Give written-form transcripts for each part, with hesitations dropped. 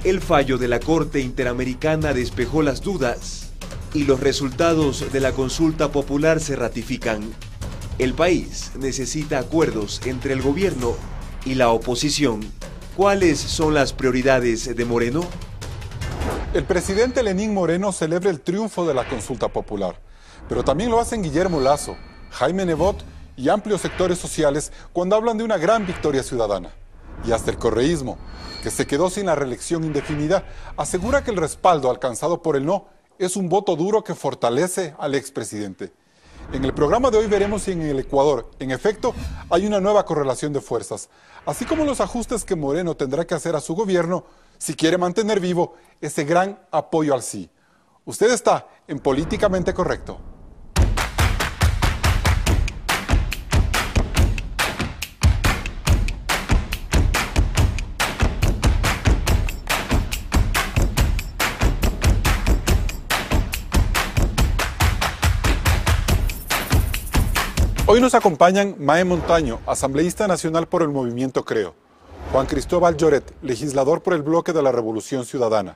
El fallo de la Corte Interamericana despejó las dudas y los resultados de la consulta popular se ratifican. El país necesita acuerdos entre el gobierno y la oposición. ¿Cuáles son las prioridades de Moreno? El presidente Lenín Moreno celebra el triunfo de la consulta popular, pero también lo hacen Guillermo Lasso, Jaime Nebot y amplios sectores sociales cuando hablan de una gran victoria ciudadana. Y hasta el correísmo, que se quedó sin la reelección indefinida, asegura que el respaldo alcanzado por el no es un voto duro que fortalece al expresidente. En el programa de hoy veremos si en el Ecuador, en efecto, hay una nueva correlación de fuerzas, así como los ajustes que Moreno tendrá que hacer a su gobierno si quiere mantener vivo ese gran apoyo al sí. Usted está en Políticamente Correcto. Hoy nos acompañan Mae Montaño, asambleísta nacional por el Movimiento Creo; Juan Cristóbal Lloret, legislador por el Bloque de la Revolución Ciudadana;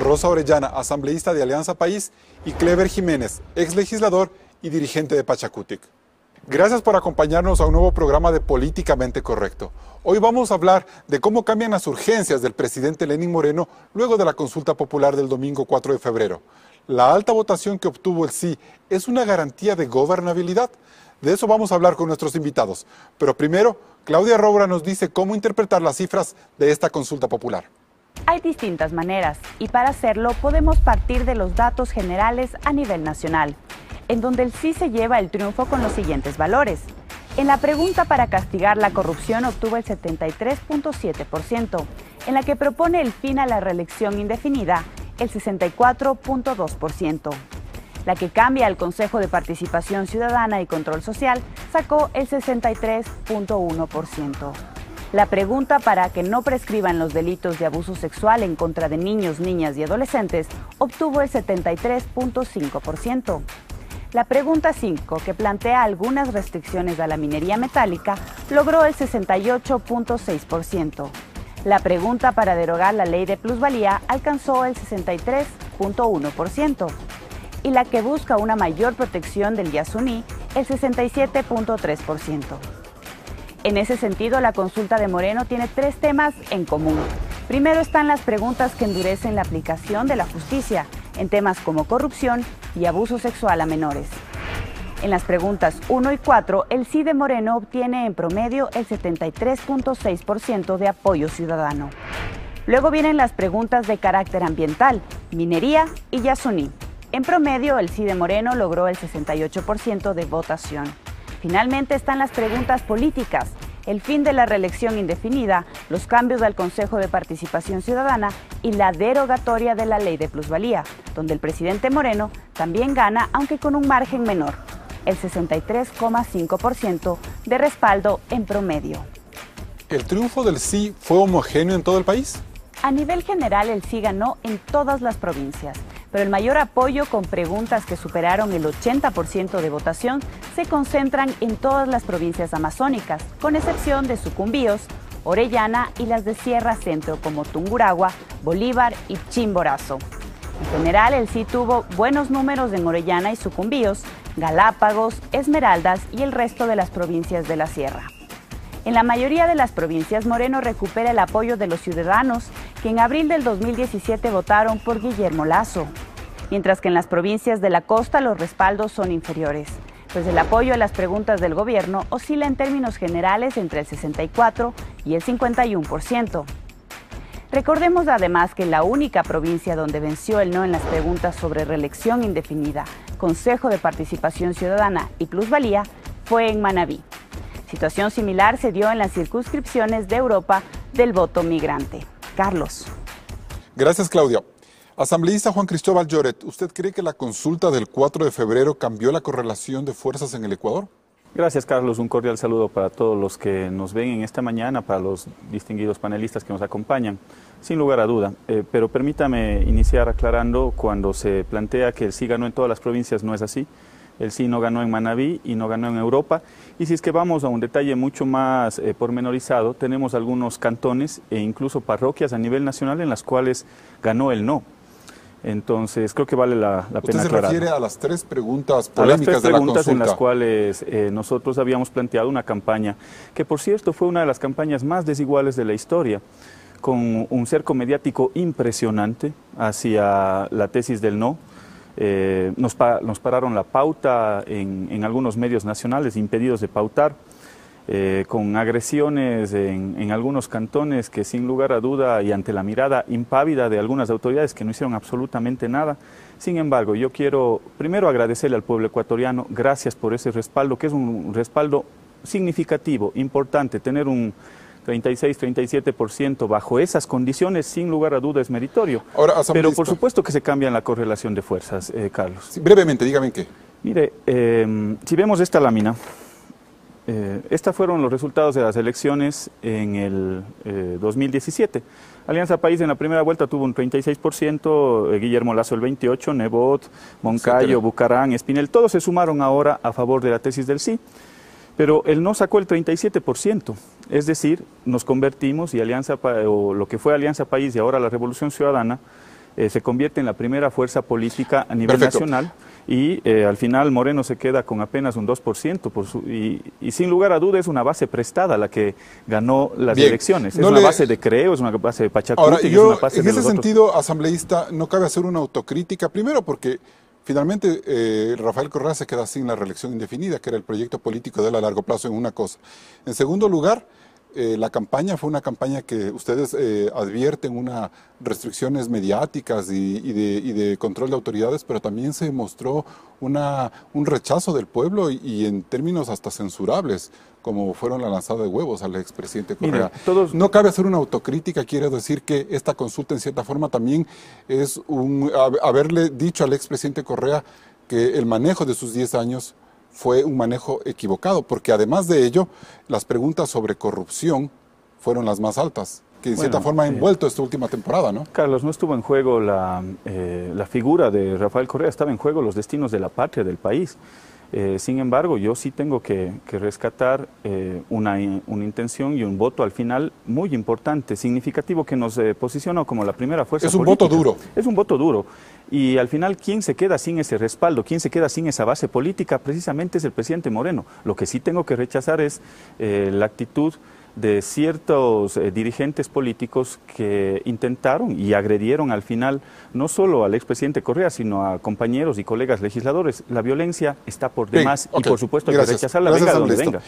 Rosa Orellana, asambleísta de Alianza País; y Clever Jiménez, ex legislador y dirigente de Pachacutic. Gracias por acompañarnos a un nuevo programa de Políticamente Correcto. Hoy vamos a hablar de cómo cambian las urgencias del presidente Lenín Moreno luego de la consulta popular del domingo 4 de febrero. ¿La alta votación que obtuvo el sí es una garantía de gobernabilidad? De eso vamos a hablar con nuestros invitados. Pero primero, Claudia Roura nos dice cómo interpretar las cifras de esta consulta popular. Hay distintas maneras y para hacerlo podemos partir de los datos generales a nivel nacional, en donde el sí se lleva el triunfo con los siguientes valores. En la pregunta para castigar la corrupción obtuvo el 73.7%, en la que propone el fin a la reelección indefinida, el 64.2%. La que cambia al Consejo de Participación Ciudadana y Control Social sacó el 63.1%. La pregunta para que no prescriban los delitos de abuso sexual en contra de niños, niñas y adolescentes obtuvo el 73.5%. La pregunta 5, que plantea algunas restricciones a la minería metálica, logró el 68.6%. La pregunta para derogar la ley de plusvalía alcanzó el 63.1%. Y la que busca una mayor protección del Yasuní, el 67.3%. En ese sentido, la consulta de Moreno tiene tres temas en común. Primero están las preguntas que endurecen la aplicación de la justicia en temas como corrupción y abuso sexual a menores. En las preguntas 1 y 4, el sí de Moreno obtiene en promedio el 73.6% de apoyo ciudadano. Luego vienen las preguntas de carácter ambiental, minería y Yasuní. En promedio, el sí de Moreno logró el 68% de votación. Finalmente están las preguntas políticas, el fin de la reelección indefinida, los cambios al Consejo de Participación Ciudadana y la derogatoria de la ley de plusvalía, donde el presidente Moreno también gana, aunque con un margen menor, el 63.5% de respaldo en promedio. ¿El triunfo del sí fue homogéneo en todo el país? A nivel general, el sí ganó en todas las provincias, pero el mayor apoyo, con preguntas que superaron el 80% de votación, se concentran en todas las provincias amazónicas, con excepción de Sucumbíos, Orellana y las de Sierra Centro, como Tungurahua, Bolívar y Chimborazo. En general, el sí tuvo buenos números en Orellana y Sucumbíos, Galápagos, Esmeraldas y el resto de las provincias de la Sierra. En la mayoría de las provincias, Moreno recupera el apoyo de los ciudadanos que en abril del 2017 votaron por Guillermo Lasso, mientras que en las provincias de la costa los respaldos son inferiores, pues el apoyo a las preguntas del gobierno oscila en términos generales entre el 64 y el 51%. Recordemos además que la única provincia donde venció el no en las preguntas sobre reelección indefinida, Consejo de Participación Ciudadana y plusvalía fue en Manabí. Situación similar se dio en las circunscripciones de Europa del voto migrante. Carlos. Gracias, Claudia. Asambleísta Juan Cristóbal Lloret, ¿usted cree que la consulta del 4 de febrero cambió la correlación de fuerzas en el Ecuador? Gracias, Carlos. Un cordial saludo para todos los que nos ven en esta mañana, para los distinguidos panelistas que nos acompañan. Sin lugar a duda, pero permítame iniciar aclarando cuando se plantea que el sí ganó en todas las provincias, no es así. El sí no ganó en Manabí y no ganó en Europa. Y si es que vamos a un detalle mucho más pormenorizado, tenemos algunos cantones e incluso parroquias a nivel nacional en las cuales ganó el no. Entonces, creo que vale la pena aclarar. ¿Usted se refiere a las 3 preguntas polémicas de la consulta? A las 3 preguntas en las cuales nosotros habíamos planteado una campaña, que por cierto fue una de las campañas más desiguales de la historia, con un cerco mediático impresionante hacia la tesis del no. Nos pararon la pauta en algunos medios nacionales, impedidos de pautar, con agresiones en algunos cantones que sin lugar a duda y ante la mirada impávida de algunas autoridades que no hicieron absolutamente nada. Sin embargo, yo quiero primero agradecerle al pueblo ecuatoriano, gracias por ese respaldo, que es un respaldo significativo, importante, tener un 36-37% bajo esas condiciones, sin lugar a duda es meritorio. Ahora, pero por supuesto que se cambia la correlación de fuerzas, Carlos. Sí, brevemente, dígame en qué. Mire, si vemos esta lámina, estos fueron los resultados de las elecciones en el 2017. Alianza País en la primera vuelta tuvo un 36%, Guillermo Lasso el 28%, Nebot, Moncayo, Bucarán, Espinel, todos se sumaron ahora a favor de la tesis del sí. Pero el no sacó el 37%, es decir, nos convertimos y o lo que fue Alianza País y ahora la Revolución Ciudadana se convierte en la primera fuerza política a nivel nacional y al final Moreno se queda con apenas un 2% y sin lugar a duda es una base prestada la que ganó las elecciones. Es una base de Creo, es una base de Pachacuti. Ahora, es una base en ese sentido, asambleísta, no cabe hacer una autocrítica, primero porque finalmente Rafael Correa se queda sin la reelección indefinida, que era el proyecto político de él a largo plazo en una cosa. En segundo lugar, la campaña fue una campaña que ustedes advierten unas restricciones mediáticas y de control de autoridades, pero también se mostró un rechazo del pueblo y en términos hasta censurables, como fueron la lanzada de huevos al expresidente Correa. Mire, no cabe hacer una autocrítica, quiere decir que esta consulta en cierta forma también es haberle dicho al expresidente Correa que el manejo de sus 10 años fue un manejo equivocado, porque además de ello, las preguntas sobre corrupción fueron las más altas, que en cierta forma ha envuelto esta última temporada, ¿no? Carlos, no estuvo en juego la figura de Rafael Correa, estaba en juego los destinos de la patria, del país. Sin embargo, yo sí tengo que rescatar una intención y un voto al final muy importante, significativo, que nos posicionó como la primera fuerza política. Es un voto duro. Es un voto duro. Y al final, ¿quién se queda sin ese respaldo? ¿Quién se queda sin esa base política? Precisamente es el presidente Moreno. Lo que sí tengo que rechazar es la actitud de ciertos dirigentes políticos que intentaron y agredieron al final no solo al expresidente Correa, sino a compañeros y colegas legisladores. La violencia está por demás y por supuesto hay que rechazarla, venga de donde venga.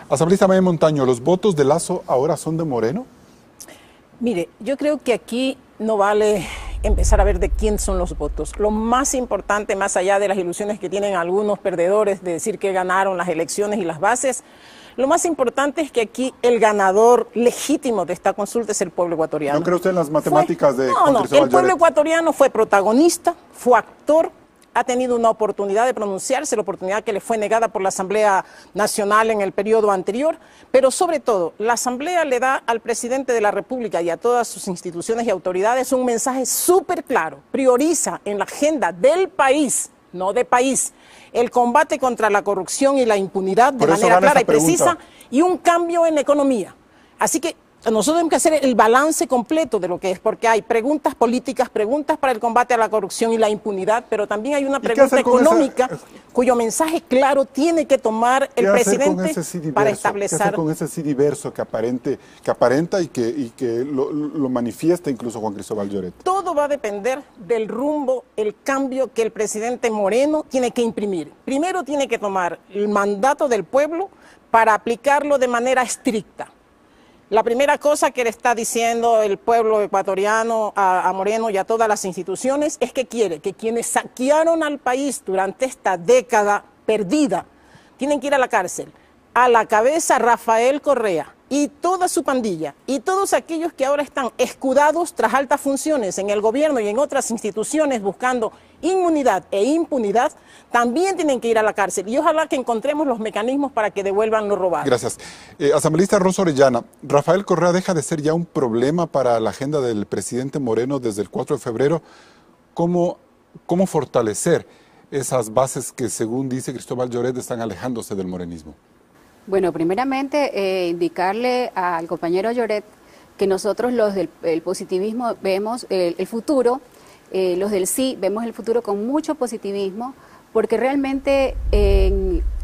Asambleísta May Montaño, ¿los votos de Lasso ahora son de Moreno? Mire, yo creo que aquí no vale empezar a ver de quién son los votos. Lo más importante, más allá de las ilusiones que tienen algunos perdedores de decir que ganaron las elecciones y las bases, lo más importante es que aquí el ganador legítimo de esta consulta es el pueblo ecuatoriano. ¿No cree usted en las matemáticas de No, el pueblo ecuatoriano fue protagonista, fue actor, ha tenido una oportunidad de pronunciarse, la oportunidad que le fue negada por la Asamblea Nacional en el periodo anterior, pero sobre todo, la Asamblea le da al presidente de la República y a todas sus instituciones y autoridades un mensaje súper claro, prioriza en la agenda del país, no de país, el combate contra la corrupción y la impunidad de manera clara y precisa y un cambio en la economía. Así que nosotros tenemos que hacer el balance completo de lo que es, porque hay preguntas políticas, preguntas para el combate a la corrupción y la impunidad, pero también hay una pregunta económica cuyo mensaje claro tiene que tomar el presidente para establecer. ¿Qué hacer con ese sí diverso que aparenta y que lo manifiesta incluso Juan Cristóbal Lloret? Todo va a depender del rumbo, el cambio que el presidente Moreno tiene que imprimir. Primero tiene que tomar el mandato del pueblo para aplicarlo de manera estricta. La primera cosa que le está diciendo el pueblo ecuatoriano a Moreno y a todas las instituciones es que quiere que quienes saquearon al país durante esta década perdida tienen que ir a la cárcel. A la cabeza Rafael Correa y toda su pandilla y todos aquellos que ahora están escudados tras altas funciones en el gobierno y en otras instituciones buscando inmunidad e impunidad, también tienen que ir a la cárcel y ojalá que encontremos los mecanismos para que devuelvan lo robado. Gracias. Asambleísta Rosa Orellana, ¿Rafael Correa deja de ser ya un problema para la agenda del presidente Moreno desde el 4 de febrero? ¿Cómo fortalecer esas bases que, según dice Cristóbal Lloret, están alejándose del morenismo? Bueno, primeramente indicarle al compañero Lloret que nosotros los del positivismo vemos el futuro, los del sí vemos el futuro con mucho positivismo, porque realmente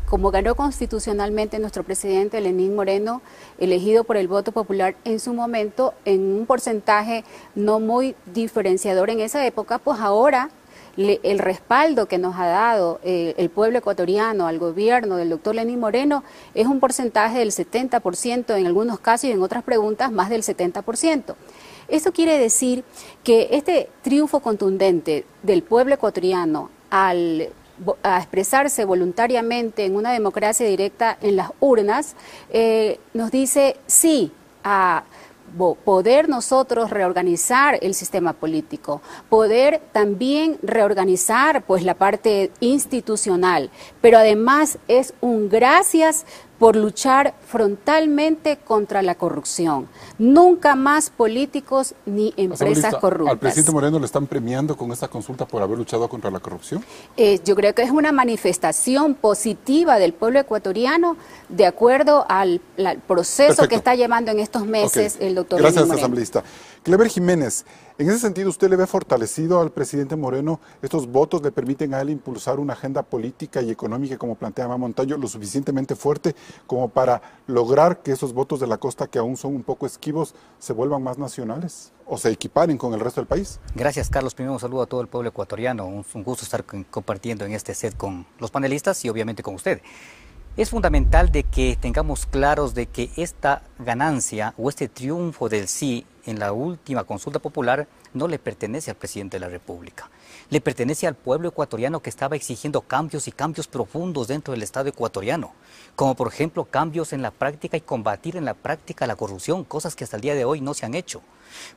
como ganó constitucionalmente nuestro presidente Lenín Moreno, elegido por el voto popular en su momento, en un porcentaje no muy diferenciador en esa época, pues ahora el respaldo que nos ha dado el pueblo ecuatoriano al gobierno del doctor Lenín Moreno es un porcentaje del 70%, en algunos casos y en otras preguntas más del 70%. Eso quiere decir que este triunfo contundente del pueblo ecuatoriano a expresarse voluntariamente en una democracia directa en las urnas, nos dice sí a poder nosotros reorganizar el sistema político, poder también reorganizar pues la parte institucional, pero además es un gracias por luchar frontalmente contra la corrupción. Nunca más políticos ni empresas corruptas. ¿Al presidente Moreno le están premiando con esta consulta por haber luchado contra la corrupción? Yo creo que es una manifestación positiva del pueblo ecuatoriano de acuerdo al proceso que está llevando en estos meses el doctor Lenín Moreno. Gracias, asambleísta. Clever Jiménez, en ese sentido, ¿usted le ve fortalecido al presidente Moreno? ¿Estos votos le permiten a él impulsar una agenda política y económica, como plantea Mae Montaño, lo suficientemente fuerte como para lograr que esos votos de la costa, que aún son un poco esquivos, se vuelvan más nacionales o se equiparen con el resto del país? Gracias, Carlos. Primero un saludo a todo el pueblo ecuatoriano. Un gusto estar compartiendo en este set con los panelistas y obviamente con usted. Es fundamental de que tengamos claros de que esta ganancia o este triunfo del sí en la última consulta popular no le pertenece al presidente de la República. Le pertenece al pueblo ecuatoriano que estaba exigiendo cambios y cambios profundos dentro del Estado ecuatoriano, como por ejemplo cambios en la práctica y combatir en la práctica la corrupción, cosas que hasta el día de hoy no se han hecho.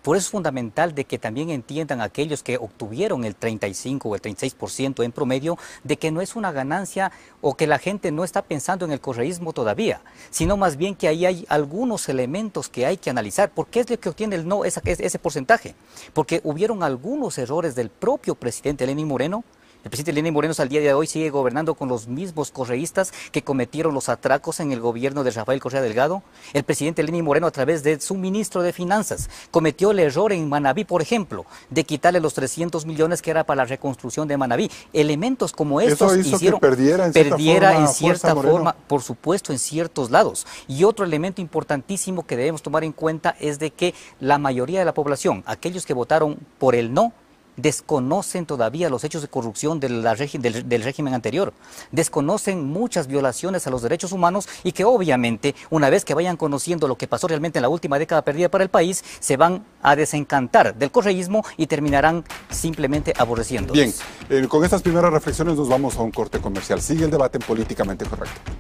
Por eso es fundamental de que también entiendan aquellos que obtuvieron el 35 o el 36% en promedio, de que no es una ganancia o que la gente no está pensando en el correísmo todavía, sino más bien que ahí hay algunos elementos que hay que analizar. ¿Por qué es lo que obtiene el no ese porcentaje? Porque hubieron algunos errores del propio presidente Lenín Moreno. El presidente Lenín Moreno al día de hoy sigue gobernando con los mismos correístas que cometieron los atracos en el gobierno de Rafael Correa Delgado. El presidente Lenín Moreno, a través de su ministro de Finanzas, cometió el error en Manabí, por ejemplo, de quitarle los 300 millones que era para la reconstrucción de Manabí. Elementos como estos hicieron que perdiera en cierta forma, por supuesto, en ciertos lados. Y otro elemento importantísimo que debemos tomar en cuenta es de que la mayoría de la población, aquellos que votaron por el no, desconocen todavía los hechos de corrupción del régimen anterior, desconocen muchas violaciones a los derechos humanos y que obviamente una vez que vayan conociendo lo que pasó realmente en la última década perdida para el país, se van a desencantar del correísmo y terminarán simplemente aborreciendo. Bien, con estas primeras reflexiones nos vamos a un corte comercial. Sigue el debate en Políticamente Correcto.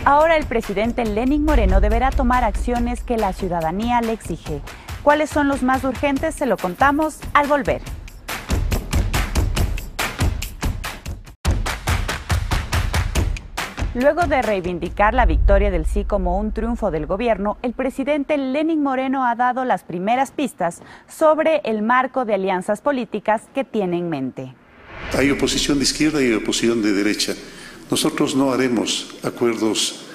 Ahora el presidente Lenín Moreno deberá tomar acciones que la ciudadanía le exige. ¿Cuáles son los más urgentes? Se lo contamos al volver. Luego de reivindicar la victoria del sí como un triunfo del gobierno, el presidente Lenín Moreno ha dado las primeras pistas sobre el marco de alianzas políticas que tiene en mente. Hay oposición de izquierda y oposición de derecha. Nosotros no haremos acuerdos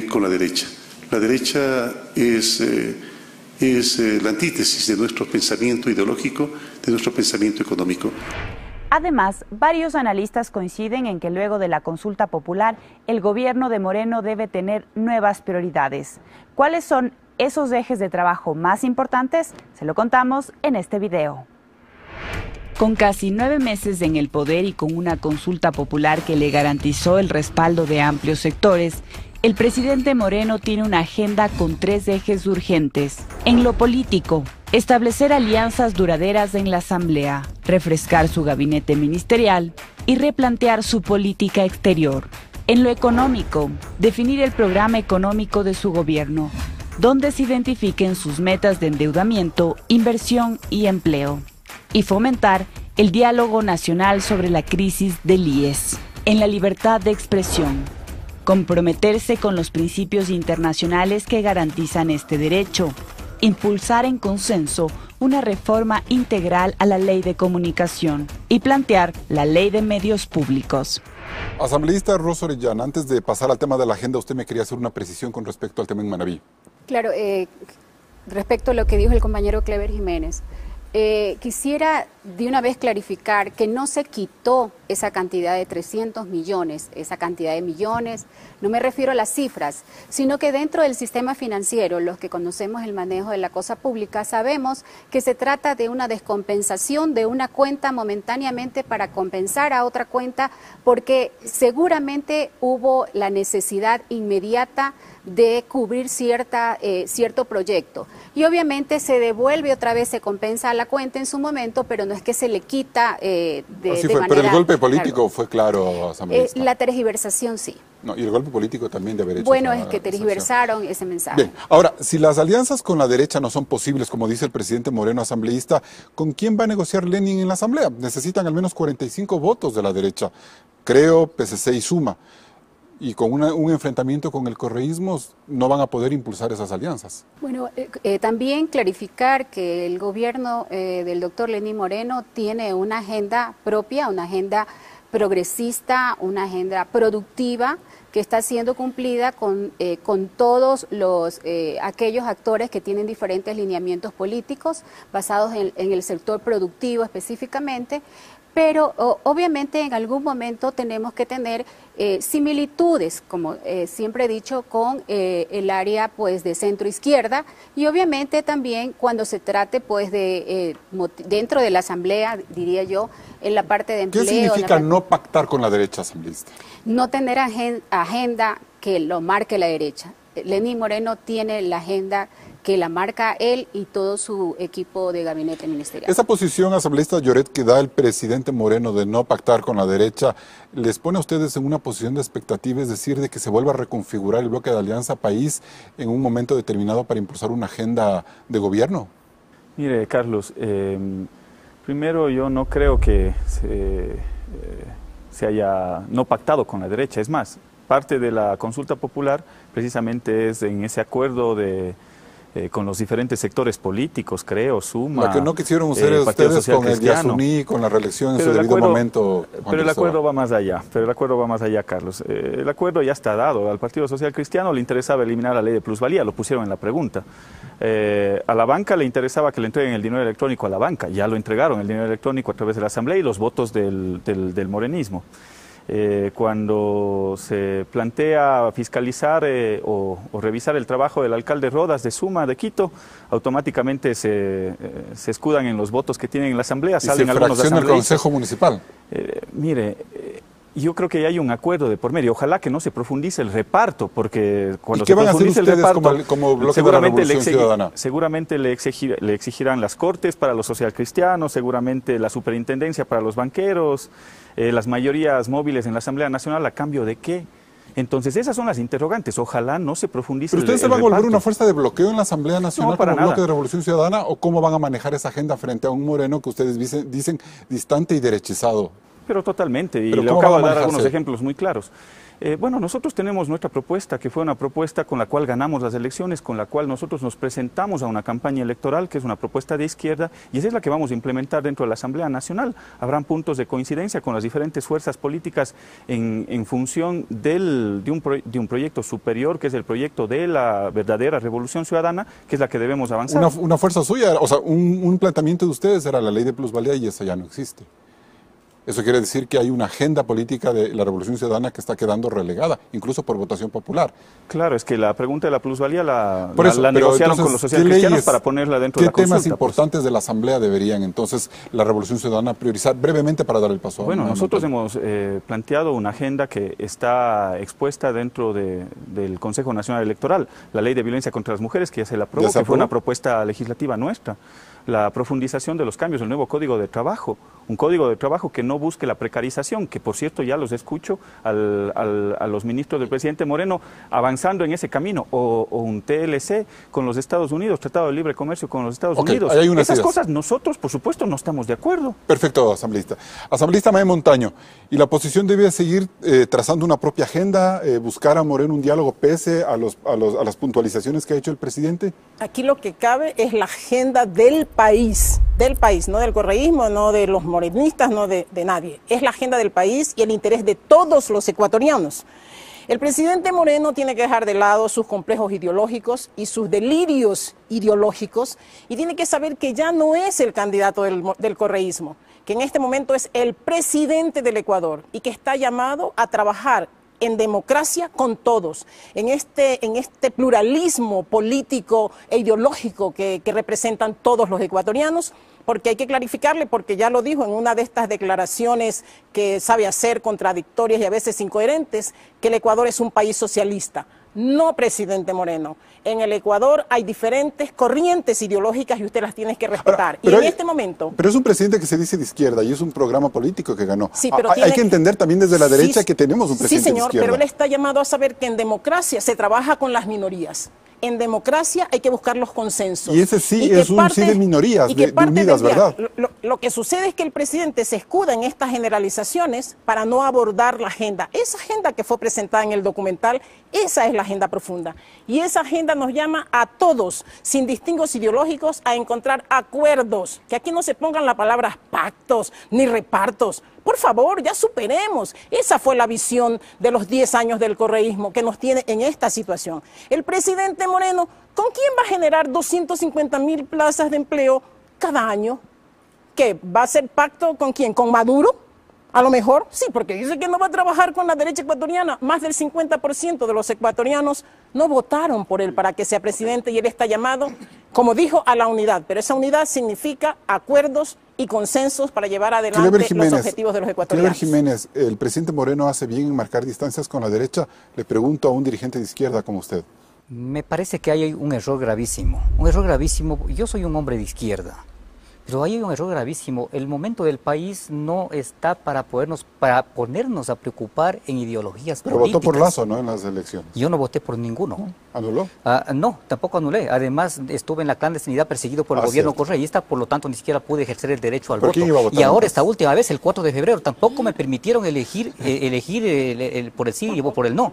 con la derecha. La derecha es la antítesis de nuestro pensamiento ideológico, de nuestro pensamiento económico. Además, varios analistas coinciden en que luego de la consulta popular, el gobierno de Moreno debe tener nuevas prioridades. ¿Cuáles son esos ejes de trabajo más importantes? Se lo contamos en este video. Con casi 9 meses en el poder y con una consulta popular que le garantizó el respaldo de amplios sectores, el presidente Moreno tiene una agenda con 3 ejes urgentes. En lo político, establecer alianzas duraderas en la Asamblea, refrescar su gabinete ministerial y replantear su política exterior. En lo económico, definir el programa económico de su gobierno, donde se identifiquen sus metas de endeudamiento, inversión y empleo. Y fomentar el diálogo nacional sobre la crisis del IES. En la libertad de expresión, comprometerse con los principios internacionales que garantizan este derecho, impulsar en consenso una reforma integral a la ley de comunicación y plantear la ley de medios públicos. Asambleísta Rosa Orellana, antes de pasar al tema de la agenda, usted me quería hacer una precisión con respecto al tema en Manabí. Claro, respecto a lo que dijo el compañero Clever Jiménez, quisiera de una vez clarificar que no se quitó esa cantidad de 300 millones, esa cantidad de millones, no me refiero a las cifras, sino que dentro del sistema financiero, los que conocemos el manejo de la cosa pública, sabemos que se trata de una descompensación de una cuenta momentáneamente para compensar a otra cuenta, porque seguramente hubo la necesidad inmediata de cubrir cierto proyecto. Y obviamente se devuelve otra vez, se compensa a la cuenta en su momento, pero no es que se le quita de manera... Pero el golpe político fue claro, asambleísta. La tergiversación sí. No, y el golpe político también de haber hecho. Bueno, es que tergiversaron ese mensaje. Bien, ahora, si las alianzas con la derecha no son posibles, como dice el presidente Moreno, asambleísta, ¿con quién va a negociar Lenin en la asamblea? Necesitan al menos 45 votos de la derecha, Creo, PCC y Suma. Y con un enfrentamiento con el correísmo no van a poder impulsar esas alianzas. Bueno, también clarificar que el gobierno del doctor Lenín Moreno tiene una agenda propia, una agenda progresista, una agenda productiva que está siendo cumplida con todos aquellos actores que tienen diferentes lineamientos políticos basados en el sector productivo específicamente. Pero obviamente en algún momento tenemos que tener similitudes, como siempre he dicho, con el área pues de centro izquierda, y obviamente también cuando se trate pues de dentro de la asamblea, diría yo, en la parte de empleo. ¿Qué significa no pactar con la derecha, asambleísta? No tener agenda que lo marque la derecha. Lenín Moreno tiene la agenda que la marca él y todo su equipo de gabinete ministerial. Esa posición, asambleísta Lloret, que da el presidente Moreno de no pactar con la derecha, ¿les pone a ustedes en una posición de expectativa, es decir, de que se vuelva a reconfigurar el bloque de Alianza País en un momento determinado para impulsar una agenda de gobierno? Mire, Carlos, primero yo no creo que se haya no pactado con la derecha. Es más, parte de la consulta popular precisamente es en ese acuerdo con los diferentes sectores políticos, Creo, Suma. La que no quisieron ustedes con el Yasuní, con la reelección en su debido momento. Pero el acuerdo va más allá, Carlos. El acuerdo ya está dado. Al Partido Social Cristiano le interesaba eliminar la ley de plusvalía, lo pusieron en la pregunta. A la banca le interesaba que le entreguen el dinero electrónico a la banca, ya lo entregaron, el dinero electrónico a través de la Asamblea y los votos del morenismo. Cuando se plantea fiscalizar o revisar el trabajo del alcalde Rodas de Suma de Quito, automáticamente se escudan en los votos que tienen en la asamblea, salen algunos asambleístas. ¿Y se fracciona el Consejo Municipal? Mire, yo creo que ya hay un acuerdo de por medio. Ojalá que no se profundice el reparto, porque cuando se profundice el reparto, como bloque de la Revolución Ciudadana? Seguramente le exigirán las cortes para los socialcristianos, seguramente la superintendencia para los banqueros, las mayorías móviles en la Asamblea Nacional, ¿a cambio de qué? Entonces esas son las interrogantes, ojalá no se profundice. ¿Pero ustedes se van a volver una fuerza de bloqueo en la Asamblea Nacional como bloque de Revolución Ciudadana, o cómo van a manejar esa agenda frente a un Moreno que ustedes dicen distante y derechizado? Pero totalmente, y le acabo de dar algunos ejemplos muy claros. Bueno, nosotros tenemos nuestra propuesta, que fue una propuesta con la cual ganamos las elecciones, con la cual nosotros nos presentamos a una campaña electoral, que es una propuesta de izquierda, y esa es la que vamos a implementar dentro de la Asamblea Nacional. Habrán puntos de coincidencia con las diferentes fuerzas políticas en función de un proyecto superior, que es el proyecto de la verdadera Revolución Ciudadana, que es la que debemos avanzar. Una fuerza suya, o sea, un planteamiento de ustedes era la ley de plusvalía, y esa ya no existe. Eso quiere decir que hay una agenda política de la Revolución Ciudadana que está quedando relegada, incluso por votación popular. Claro, es que la pregunta de la plusvalía la negociaron con los socialcristianos para ponerla dentro de la consulta. ¿Qué temas importantes de la Asamblea deberían entonces la Revolución Ciudadana priorizar brevemente para dar el paso? Bueno, nosotros hemos planteado una agenda que está expuesta dentro del Consejo Nacional Electoral, la Ley de Violencia contra las Mujeres, que ya se la aprobó, que fue una propuesta legislativa nuestra, la profundización de los cambios, el nuevo Código de Trabajo, un código de trabajo que no busque la precarización, que por cierto ya los escucho a los ministros del presidente Moreno avanzando en ese camino, o un TLC con los Estados Unidos, Tratado de Libre Comercio con los Estados Unidos. Esas cosas nosotros, por supuesto, no estamos de acuerdo. Perfecto, asambleísta. Asambleísta Mae Montaño, ¿y la oposición debe seguir trazando una propia agenda, buscar a Moreno un diálogo pese a las puntualizaciones que ha hecho el presidente? Aquí lo que cabe es la agenda del país, no del correísmo, no de los morenistas, no de nadie. Es la agenda del país y el interés de todos los ecuatorianos. El presidente Moreno tiene que dejar de lado sus complejos ideológicos y sus delirios ideológicos y tiene que saber que ya no es el candidato del correísmo, que en este momento es el presidente del Ecuador y que está llamado a trabajar en democracia con todos, en este pluralismo político e ideológico que representan todos los ecuatorianos, porque hay que clarificarle, porque ya lo dijo en una de estas declaraciones que sabe hacer contradictorias y a veces incoherentes, que el Ecuador es un país socialista. No, presidente Moreno. En el Ecuador hay diferentes corrientes ideológicas y usted las tiene que respetar. Pero y en este momento... Pero es un presidente que se dice de izquierda y es un programa político que ganó. Sí, pero hay que entender también desde la derecha que tenemos un presidente de izquierda. Sí, señor, pero él está llamado a saber que en democracia se trabaja con las minorías. En democracia hay que buscar los consensos. Y ese sí es un sí de minorías, de unidas, ¿verdad? Lo que sucede es que el presidente se escuda en estas generalizaciones para no abordar la agenda. Esa agenda que fue presentada en el documental, esa es la agenda profunda. Y esa agenda nos llama a todos, sin distingos ideológicos, a encontrar acuerdos. Que aquí no se pongan las palabras pactos ni repartos. Por favor, ya superemos. Esa fue la visión de los 10 años del correísmo que nos tiene en esta situación. El presidente Moreno, ¿con quién va a generar 250.000 plazas de empleo cada año? ¿Qué? ¿Va a hacer pacto con quién? ¿Con Maduro? A lo mejor, sí, porque dice que no va a trabajar con la derecha ecuatoriana. Más del 50% de los ecuatorianos no votaron por él para que sea presidente y él está llamado, como dijo, a la unidad. Pero esa unidad significa acuerdos y consensos para llevar adelante los objetivos de los ecuatorianos. Cleber Jiménez, ¿el presidente Moreno hace bien en marcar distancias con la derecha? Le pregunto a un dirigente de izquierda como usted. Me parece que hay un error gravísimo. Un error gravísimo. Yo soy un hombre de izquierda. Pero hay un error gravísimo. El momento del país no está para ponernos a preocupar en ideologías políticas. Pero votó por Lasso, ¿no?, en las elecciones. Yo no voté por ninguno. ¿Anuló? No, tampoco anulé. Además, estuve en la clandestinidad perseguido por el gobierno correísta, por lo tanto, ni siquiera pude ejercer el derecho al voto. ¿Quién iba a votar y ahora, esta última vez, el 4 de febrero, tampoco me permitieron elegir por el sí y por el no.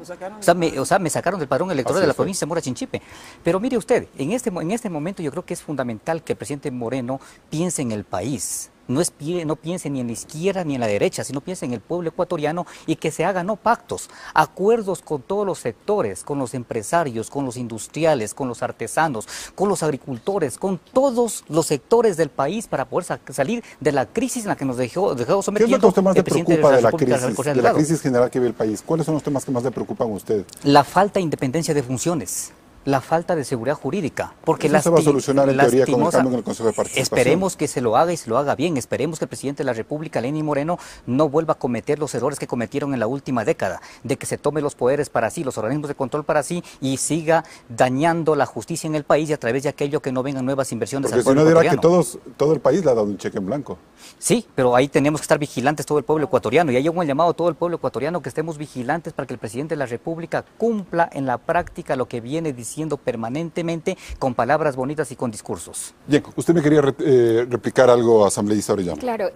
O sea, me sacaron del padrón electoral de la provincia de Mora Chinchipe. Pero mire usted, en este momento yo creo que es fundamental que el presidente Moreno piense en el país. No piense ni en la izquierda ni en la derecha, sino piense en el pueblo ecuatoriano y que se hagan pactos, acuerdos con todos los sectores, con los empresarios, con los industriales, con los artesanos, con los agricultores, con todos los sectores del país para poder salir de la crisis en la que nos dejó sometiendo. ¿Qué es lo que a usted más le preocupa de la crisis general que vive el país? ¿Cuáles son los temas que más le preocupan a usted? La falta de independencia de funciones. La falta de seguridad jurídica, porque eso se va a solucionar en teoría con el cambio en el Consejo de Participación. Esperemos que se lo haga y se lo haga bien. Esperemos que el presidente de la República, Lenín Moreno, no vuelva a cometer los errores que cometieron en la última década, de que se tome los poderes para sí, los organismos de control para sí, y siga dañando la justicia en el país y a través de aquello que no vengan nuevas inversiones al pueblo ecuatoriano. Porque si no dirá que todo el país le ha dado un cheque en blanco. Sí, pero ahí tenemos que estar vigilantes todo el pueblo ecuatoriano, y ahí hago un llamado a todo el pueblo ecuatoriano que estemos vigilantes para que el presidente de la República cumpla en la práctica lo que viene diciendo permanentemente con palabras bonitas y con discursos. Bien, usted me quería replicar algo, asambleísta Orellana. Claro,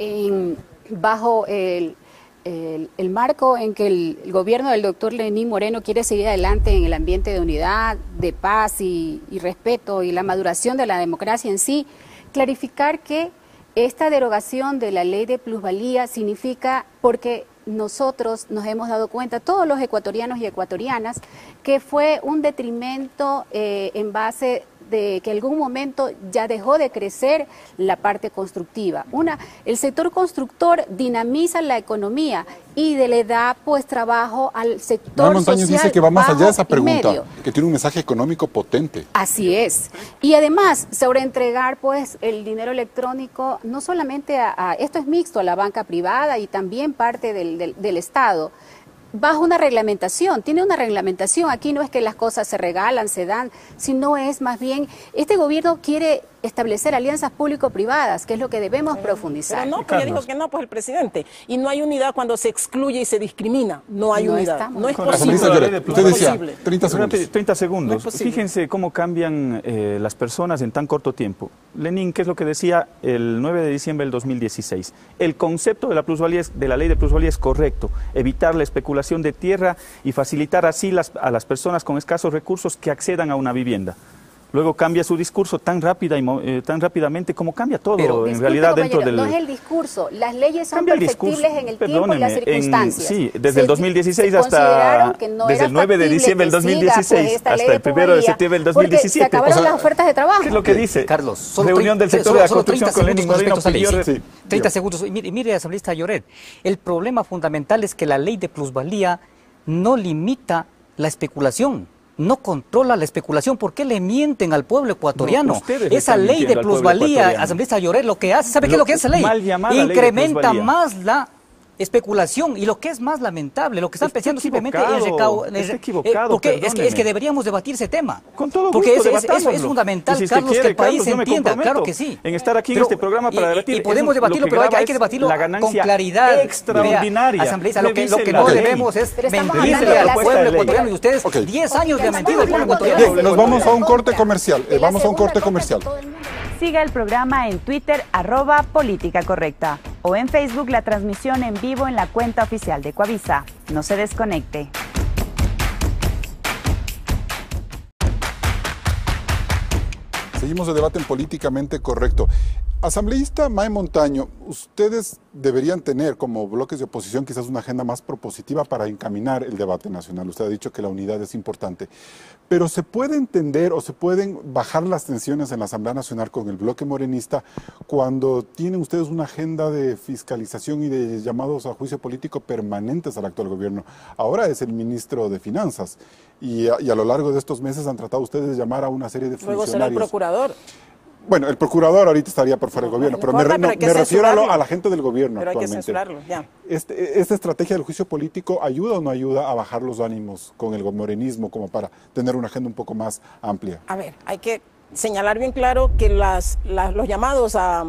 bajo el marco en que el gobierno del doctor Lenín Moreno quiere seguir adelante en el ambiente de unidad, de paz y respeto y la maduración de la democracia en sí, clarificar que esta derogación de la ley de plusvalía significa, porque nosotros nos hemos dado cuenta, todos los ecuatorianos y ecuatorianas, que fue un detrimento en base de que en algún momento ya dejó de crecer la parte constructiva. El sector constructor dinamiza la economía y le da pues trabajo al sector Montaño social. Dice que va más allá de esa pregunta, medio. que tiene un mensaje económico potente. Así es. Y además, sobreentregar pues el dinero electrónico no solamente esto es mixto, a la banca privada y también parte del Estado, bajo una reglamentación, tiene una reglamentación. Aquí no es que las cosas se regalan, se dan, sino es más bien, este gobierno quiere establecer alianzas público-privadas, que es lo que debemos profundizar. Pero no, pues ya dijo que no, pues el presidente. Y no hay unidad cuando se excluye y se discrimina. No hay unidad. No es posible. Usted decía, 30 segundos. 30 segundos. No es Fíjense cómo cambian las personas en tan corto tiempo. Lenin, ¿qué es lo que decía el 9 de diciembre del 2016? El concepto de la plusvalía, de la ley de plusvalía es correcto. Evitar la especulación de tierra y facilitar así a las personas con escasos recursos que accedan a una vivienda. Luego cambia su discurso tan rápidamente como cambia todo. Pero, en realidad dentro del... No es el discurso, las leyes son perfectibles en el tiempo y las circunstancias. Sí, desde el 2016 hasta... Desde el 9 de diciembre del 2016 hasta el 1 de septiembre del 2017. Se acabaron las ofertas de trabajo. ¿Qué es lo que dice? Carlos, reunión del sector de la construcción con Lenin Moreno. 30 segundos. Mire, asambleísta Lloret, el problema fundamental es que la ley de plusvalía no limita la especulación. No controla la especulación. ¿Por qué le mienten al pueblo ecuatoriano? Esa ley de plusvalía, asambleísta Lloret, lo que hace, ¿sabe qué es lo que hace esa ley? Incrementa más la especulación, y lo que es más lamentable, lo que están pensando simplemente es porque es que deberíamos debatir ese tema. Con todo gusto, porque es fundamental, si Carlos, que el país entienda, claro que sí. En estar aquí en este programa para debatir. Y podemos debatirlo, pero hay que debatirlo con claridad. Extraordinaria. Asambleísta, lo que no debemos es mentirle al pueblo ecuatoriano, y ustedes 10 años le han mentido al pueblo ecuatoriano. Nos vamos a un corte comercial. Siga el programa en Twitter, @políticacorrecta, o en Facebook la transmisión en vivo en la cuenta oficial de Ecuavisa. No se desconecte. Seguimos el debate en Políticamente Correcto. Asambleísta Mae Montaño, ustedes deberían tener como bloques de oposición quizás una agenda más propositiva para encaminar el debate nacional. Usted ha dicho que la unidad es importante, pero ¿se puede entender o se pueden bajar las tensiones en la Asamblea Nacional con el bloque morenista cuando tienen ustedes una agenda de fiscalización y de llamados a juicio político permanentes al actual gobierno? Ahora es el ministro de Finanzas y a lo largo de estos meses han tratado ustedes de llamar a una serie de funcionarios. Luego será el procurador. Bueno, el procurador ahorita estaría por fuera del gobierno, pero me refiero a la gente del gobierno pero actualmente. Hay que censurarlo, ya. ¿Esta estrategia del juicio político ayuda o no ayuda a bajar los ánimos con el morenismo como para tener una agenda un poco más amplia? A ver, hay que señalar bien claro que los llamados a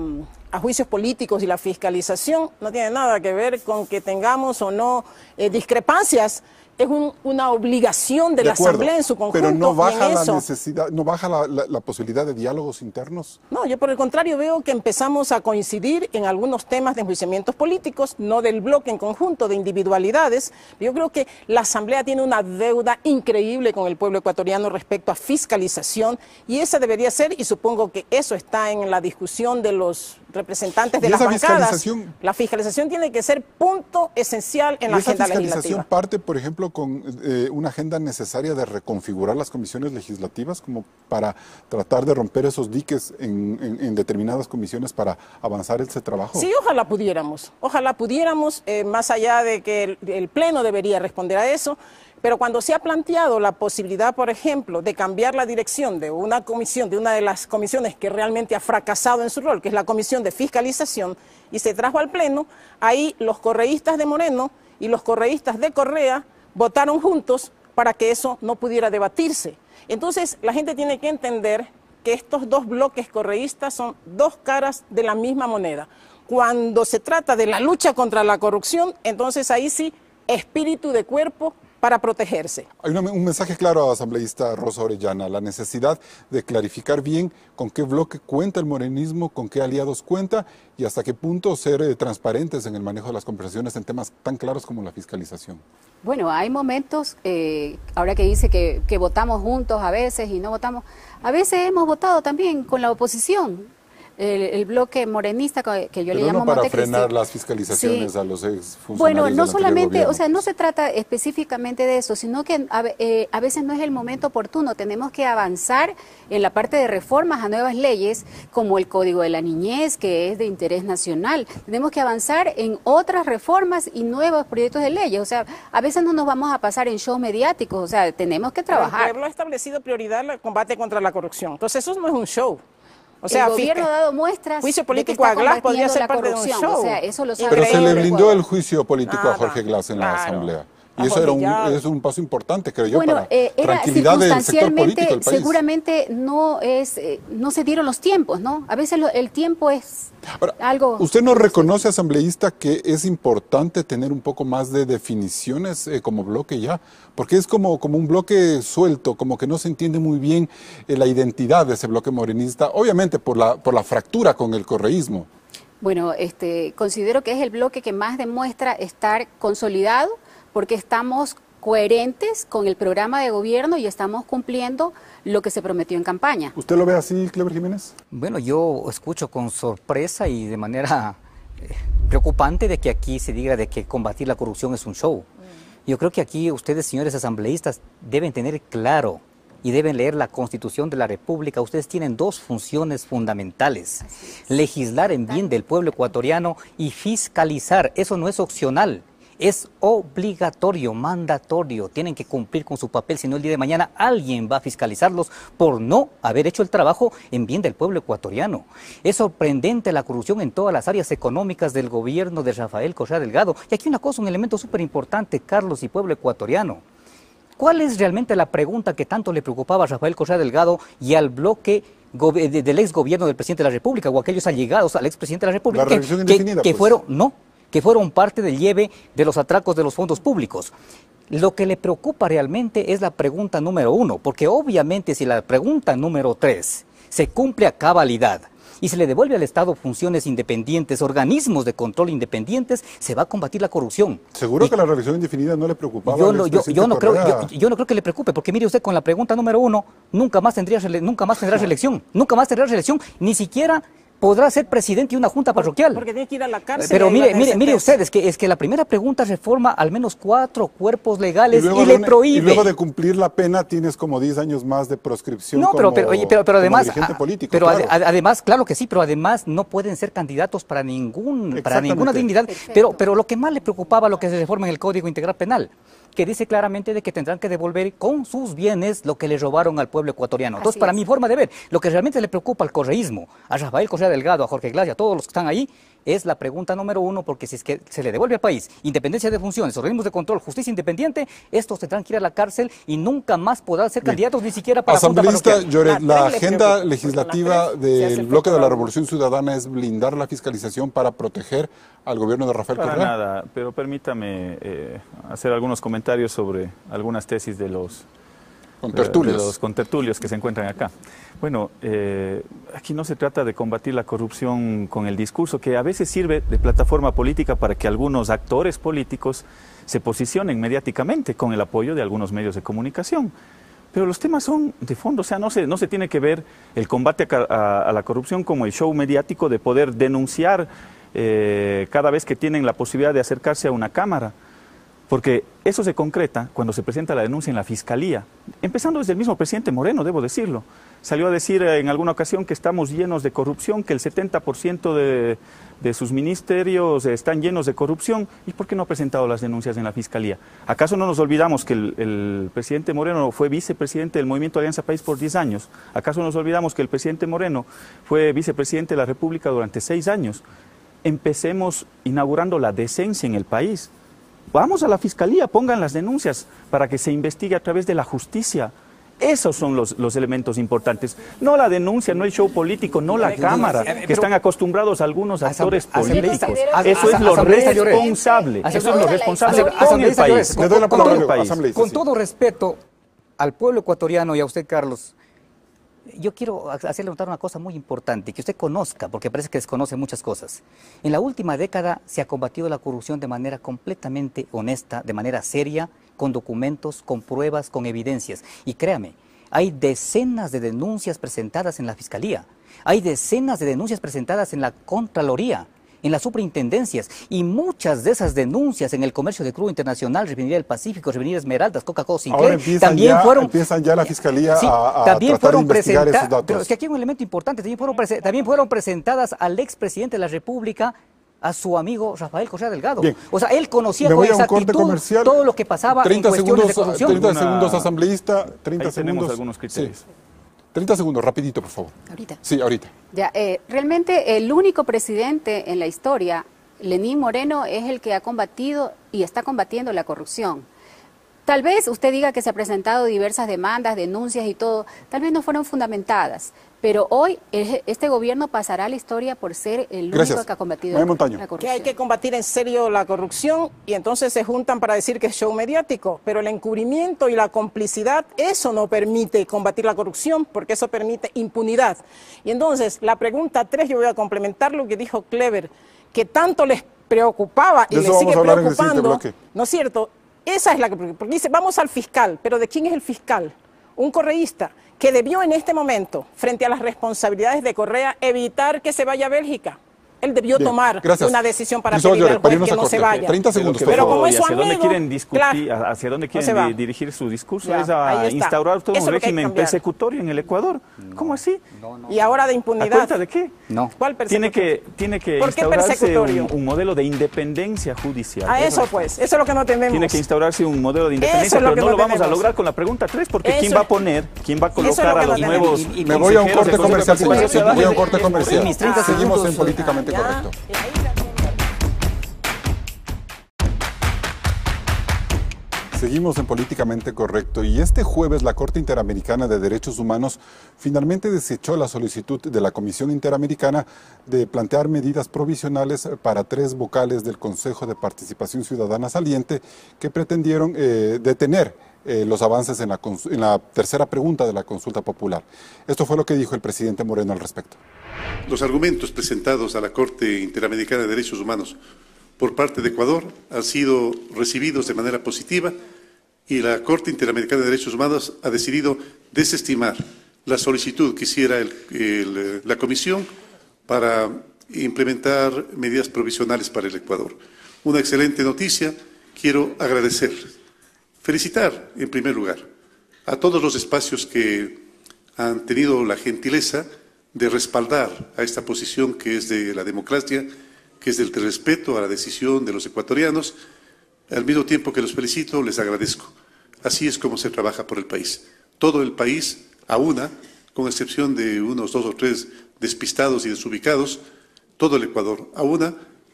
juicios políticos y la fiscalización no tienen nada que ver con que tengamos o no discrepancias. Es una obligación de la Asamblea en su conjunto. Pero no baja la necesidad, no baja la posibilidad de diálogos internos. No, yo por el contrario veo que empezamos a coincidir en algunos temas de enjuiciamientos políticos, no del bloque en conjunto, de individualidades. Yo creo que la Asamblea tiene una deuda increíble con el pueblo ecuatoriano respecto a fiscalización, y esa debería ser, y supongo que eso está en la discusión de los representantes de las bancadas. La fiscalización tiene que ser punto esencial en la agenda legislativa. ¿Y esa fiscalización parte, por ejemplo, con una agenda necesaria de reconfigurar las comisiones legislativas como para tratar de romper esos diques en determinadas comisiones para avanzar ese trabajo? Sí, ojalá pudiéramos, más allá de que el Pleno debería responder a eso. Pero cuando se ha planteado la posibilidad, por ejemplo, de cambiar la dirección de una comisión, de una de las comisiones que realmente ha fracasado en su rol, que es la Comisión de Fiscalización, y se trajo al Pleno, ahí los correístas de Moreno y los correístas de Correa votaron juntos para que eso no pudiera debatirse. Entonces, la gente tiene que entender que estos dos bloques correístas son dos caras de la misma moneda. Cuando se trata de la lucha contra la corrupción, entonces ahí sí, espíritu de cuerpo para protegerse. Hay un mensaje claro a asambleísta Rosa Orellana, la necesidad de clarificar bien con qué bloque cuenta el morenismo, con qué aliados cuenta y hasta qué punto ser transparentes en el manejo de las conversaciones en temas tan claros como la fiscalización. Bueno, hay momentos, ahora que dice que votamos juntos a veces y no votamos, a veces hemos votado también con la oposición. El bloque morenista que yo le llamo para frenar las fiscalizaciones a los exfuncionarios. Bueno, no solamente, o sea, no se trata específicamente de eso, sino que a veces no es el momento oportuno. Tenemos que avanzar en la parte de reformas a nuevas leyes, como el Código de la Niñez, que es de interés nacional. Tenemos que avanzar en otras reformas y nuevos proyectos de leyes. O sea, a veces no nos vamos a pasar en shows mediáticos, o sea, tenemos que trabajar. El pueblo ha establecido prioridad el combate contra la corrupción. Entonces, eso no es un show. O sea, el gobierno ha dado muestras juicio político a Glass podría ser parte de un show. O sea, eso lo sabe. Pero se le blindó el juicio político a Jorge Glass en la Asamblea. Y eso es un paso importante, creo yo, para tranquilidad del sector político del país. Seguramente no se dieron los tiempos, ¿no? A veces el tiempo es algo... ¿Usted no reconoce, asambleísta, que es importante tener un poco más de definiciones como bloque ya? Porque es como un bloque suelto, como que no se entiende muy bien la identidad de ese bloque morenista, obviamente por la fractura con el correísmo. Bueno, considero que es el bloque que más demuestra estar consolidado, porque estamos coherentes con el programa de gobierno y estamos cumpliendo lo que se prometió en campaña. ¿Usted lo ve así, Cleber Jiménez? Bueno, yo escucho con sorpresa y de manera preocupante de que aquí se diga de que combatir la corrupción es un show. Yo creo que aquí ustedes, señores asambleístas, deben tener claro y deben leer la Constitución de la República. Ustedes tienen dos funciones fundamentales: legislar en bien del pueblo ecuatoriano y fiscalizar. Eso no es opcional, es obligatorio, mandatorio. Tienen que cumplir con su papel, si no el día de mañana alguien va a fiscalizarlos por no haber hecho el trabajo en bien del pueblo ecuatoriano. Es sorprendente la corrupción en todas las áreas económicas del gobierno de Rafael Correa Delgado. Y aquí una cosa, un elemento súper importante, Carlos y pueblo ecuatoriano. ¿Cuál es realmente la pregunta que tanto le preocupaba a Rafael Correa Delgado y al bloque del ex gobierno del presidente de la República, o aquellos allegados al expresidente de la República, que fueron parte del lleve de los atracos de los fondos públicos? Lo que le preocupa realmente es la pregunta número 1, porque obviamente si la pregunta número 3 se cumple a cabalidad y se le devuelve al Estado funciones independientes, organismos de control independientes, se va a combatir la corrupción. ¿Seguro que la revisión indefinida no le preocupaba? Yo no creo que le preocupe, porque mire usted, con la pregunta número 1, nunca más tendrá reelección, ni siquiera podrá ser presidente de una junta parroquial. Porque tiene que ir a la cárcel. Pero mire usted, es que la primera pregunta reforma al menos 4 cuerpos legales y le prohíbe. Y luego de cumplir la pena tienes como 10 años más de proscripción. No, pero además, dirigente político. Pero claro. Además, claro que sí, pero además no pueden ser candidatos para ninguna dignidad. Pero lo que más le preocupaba, lo que se reforma en el Código Integral Penal, que dice claramente de que tendrán que devolver con sus bienes lo que le robaron al pueblo ecuatoriano. Entonces, para mi forma de ver, lo que realmente le preocupa al correísmo, a Rafael Correa Delgado, a Jorge Glass y a todos los que están ahí, es la pregunta número 1, porque si es que se le devuelve al país independencia de funciones, organismos de control, justicia independiente, estos tendrán que ir a la cárcel y nunca más podrán ser candidatos ni siquiera para la junta parroquial. Asambleísta Lloret, la agenda legislativa del bloque de la Revolución Ciudadana es blindar la fiscalización para proteger al gobierno de Rafael Correa. Para nada, pero permítame hacer algunos comentarios sobre algunas tesis de los contertulios que se encuentran acá. Bueno, aquí no se trata de combatir la corrupción con el discurso, que a veces sirve de plataforma política para que algunos actores políticos se posicionen mediáticamente con el apoyo de algunos medios de comunicación. Pero los temas son de fondo, o sea, no se tiene que ver el combate a la corrupción como el show mediático de poder denunciar cada vez que tienen la posibilidad de acercarse a una cámara. Porque eso se concreta cuando se presenta la denuncia en la Fiscalía, empezando desde el mismo presidente Moreno, debo decirlo. Salió a decir en alguna ocasión que estamos llenos de corrupción, que el 70% de sus ministerios están llenos de corrupción. ¿Y por qué no ha presentado las denuncias en la Fiscalía? ¿Acaso no nos olvidamos que el presidente Moreno fue vicepresidente del Movimiento Alianza País por 10 años? ¿Acaso nos olvidamos que el presidente Moreno fue vicepresidente de la República durante 6 años? Empecemos inaugurando la decencia en el país. Vamos a la Fiscalía, pongan las denuncias para que se investigue a través de la justicia. Esos son los elementos importantes. No la denuncia, no el show político, no la Cámara, que están acostumbrados algunos actores políticos. Eso es lo responsable. Eso es lo responsable con el país. Con todo respeto al pueblo ecuatoriano y a usted, Carlos, yo quiero hacerle notar una cosa muy importante, que usted conozca, porque parece que desconoce muchas cosas. En la última década se ha combatido la corrupción de manera completamente honesta, de manera seria, con documentos, con pruebas, con evidencias. Y créame, hay decenas de denuncias presentadas en la Fiscalía, hay decenas de denuncias presentadas en la Contraloría, en las superintendencias, y muchas de esas denuncias en el comercio de crudo internacional, Refinería del Pacífico, Refinería Esmeraldas, Coca-Cola, Sinclair, empiezan ya la Fiscalía a tratar de investigar esos datos. Pero es que aquí hay un elemento importante, también fueron presentadas al expresidente de la República, a su amigo Rafael Correa Delgado. Bien. O sea, él conocía con exactitud todo lo que pasaba en cuestiones de corrupción. 30 segundos, asambleísta, 30 Ahí segundos. Tenemos algunos criterios. Sí. 30 segundos, rapidito, por favor. ¿Ahorita? Sí, ahorita. Ya, realmente el único presidente en la historia, Lenín Moreno, es el que ha combatido y está combatiendo la corrupción. Tal vez usted diga que se han presentado diversas demandas, denuncias y todo, tal vez no fueron fundamentadas, pero hoy este gobierno pasará a la historia por ser el único que ha combatido la corrupción. Que hay que combatir en serio la corrupción y entonces se juntan para decir que es show mediático, pero el encubrimiento y la complicidad, eso no permite combatir la corrupción porque eso permite impunidad. Y entonces, la pregunta 3, yo voy a complementar lo que dijo Clever, que tanto les preocupaba y les sigue preocupando, ¿no es cierto? Esa es la que, porque dice, vamos al fiscal, pero ¿de quién es el fiscal? Un correísta que debió en este momento, frente a las responsabilidades de Correa, evitar que se vaya a Bélgica. Él debió tomar una decisión para pedirle al juez que no se vaya. 30 segundos, pero como es su hacia amigo, dónde quieren discutir, claro, hacia dónde quieren dirigir su discurso, ya, es a instaurar todo un régimen persecutorio en el Ecuador. ¿Cómo así? Y ahora de impunidad. ¿A cuenta de qué? No. ¿Cuál persecutorio? Tiene que instaurarse un modelo de independencia judicial. A eso pues, eso es lo que no tenemos. Tiene que instaurarse un modelo de independencia, pero no lo vamos a lograr con la pregunta 3, porque ¿quién va a poner, quién va a colocar a los nuevos? Me voy a un corte comercial, señores. Me voy a un corte comercial. Seguimos en Políticamente Correcto. Seguimos en Políticamente Correcto y este jueves la Corte Interamericana de Derechos Humanos finalmente desechó la solicitud de la Comisión Interamericana de plantear medidas provisionales para 3 vocales del Consejo de Participación Ciudadana saliente que pretendieron detener los avances en la tercera pregunta de la consulta popular. Esto fue lo que dijo el presidente Moreno al respecto. Los argumentos presentados a la Corte Interamericana de Derechos Humanos por parte de Ecuador han sido recibidos de manera positiva y la Corte Interamericana de Derechos Humanos ha decidido desestimar la solicitud que hiciera la Comisión para implementar medidas provisionales para el Ecuador. Una excelente noticia. Quiero agradecer, felicitar en primer lugar a todos los espacios que han tenido la gentileza de respaldar a esta posición que es de la democracia, que es del respeto a la decisión de los ecuatorianos. Al mismo tiempo que los felicito, les agradezco. Así es como se trabaja por el país. Todo el país, a una, con excepción de unos 2 o 3 despistados y desubicados, todo el Ecuador, a una,